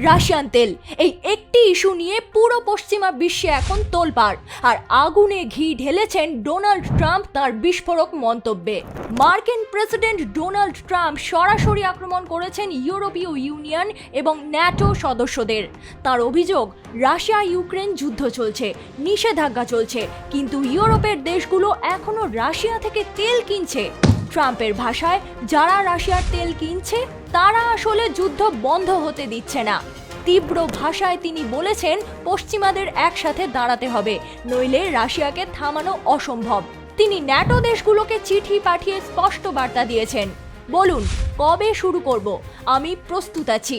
Russian তেল এই একটি ইস্যু নিয়ে পুরো পশ্চিমা বিশ্বে এখন তোলপাড়। আর আগুনে ঘি ঢেলেছেন ডোনাল্ড ট্রাম্প তার বিস্ফোরক মন্তব্যে। মার্কিন প্রেসিডেন্ট ডোনাল্ড ট্রাম্প সরাসরি আক্রমণ করেছেন ইউরোপীয় ইউনিয়ন এবং ন্যাটো সদস্যদের। তার অভিযোগ, রাশিয়া ইউক্রেন যুদ্ধ চলছে, নিষেধাজ্ঞা চলছে, কিন্তু ইউরোপের দেশগুলো এখনো রাশিয়া থেকে তেল কিনছে। ট্রাম্পের ভাষায়, যারা রাশিয়ার তেল কিনছে তারা আসলে যুদ্ধ বন্ধ হতে দিচ্ছে না। তীব্র ভাষায় তিনি বলেছেন, পশ্চিমাদের একসাথে দাঁড়াতে হবে, নইলে রাশিয়াকে থামানো অসম্ভব। তিনি ন্যাটো দেশগুলোকে চিঠি পাঠিয়ে স্পষ্ট বার্তা দিয়েছেন, বলুন কবে শুরু করব, আমি প্রস্তুত আছি।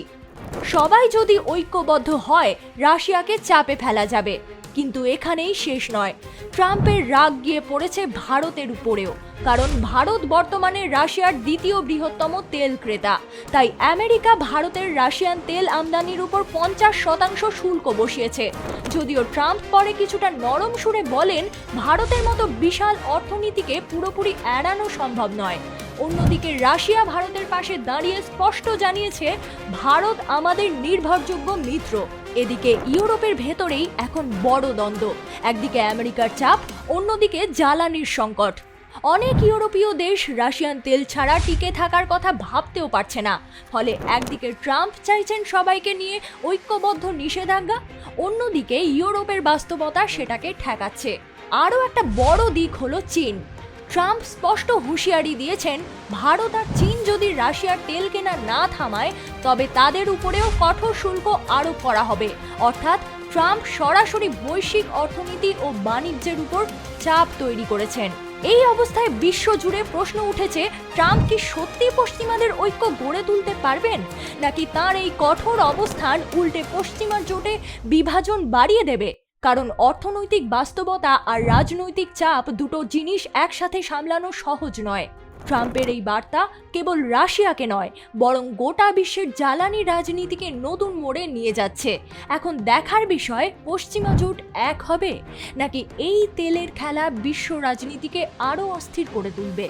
সবাই যদি ঐক্যবদ্ধ হয় রাশিয়াকে চাপে ফেলা যাবে। কিন্তু এখানেই শেষ নয়, ট্রাম্পের রাগ গিয়ে পড়েছে ভারতের উপরেও, কারণ ভারত বর্তমানে রাশিয়ার দ্বিতীয় বৃহত্তম তেল ক্রেতা। তাই আমেরিকা ভারতের রাশিয়ান তেল আমদানির উপর 50% শুল্ক বসিয়েছে। যদিও ট্রাম্প পরে কিছুটা নরম সুরে বলেন, ভারতের মতো বিশাল অর্থনীতিকে পুরোপুরি এড়ানো সম্ভব নয়। অন্যদিকে রাশিয়া ভারতের পাশে দাঁড়িয়ে স্পষ্ট জানিয়েছে, ভারত আমাদের নির্ভরযোগ্য মিত্র। এদিকে ইউরোপের ভেতরেই এখন বড় দ্বন্দ্ব, একদিকে আমেরিকার চাপ, অন্যদিকে জ্বালানির সংকট। অনেক ইউরোপীয় দেশ রাশিয়ান তেল ছাড়া টিকে থাকার কথা ভাবতেও পারছে না। ফলে একদিকে ট্রাম্প চাইছেন সবাইকে নিয়ে ঐক্যবদ্ধ নিষেধাজ্ঞা, অন্যদিকে ইউরোপের বাস্তবতা সেটাকে ঠেকাচ্ছে। আরও একটা বড় দিক হলো চীন। ট্রাম্প স্পষ্ট হুঁশিয়ারি দিয়েছেন, ভারত আর চীন যদি রাশিয়ার তেল কেনা না থামায় তবে তাদের উপরেও কঠোর শুল্ক আরোপ করা হবে। অর্থাৎ ট্রাম্প সরাসরি বৈশ্বিক অর্থনীতি ও বাণিজ্যের উপর চাপ তৈরি করেছেন। এই অবস্থায় বিশ্বজুড়ে প্রশ্ন উঠেছে, ট্রাম্প কি সত্যি পশ্চিমাদের ঐক্য গড়ে তুলতে পারবেন, নাকি তার এই কঠোর অবস্থান উল্টে পশ্চিমা জোটে বিভাজন বাড়িয়ে দেবে? কারণ অর্থনৈতিক বাস্তবতা আর রাজনৈতিক চাপ দুটো জিনিস একসাথে সামলানো সহজ নয়। ট্রাম্পের এই বার্তা কেবল রাশিয়াকে নয়, বরং গোটা বিশ্বের জ্বালানি রাজনীতিকে নতুন মোড়ে নিয়ে যাচ্ছে। এখন দেখার বিষয়, পশ্চিমা জোট এক হবে, নাকি এই তেলের খেলা বিশ্ব রাজনীতিকে আরও অস্থির করে তুলবে।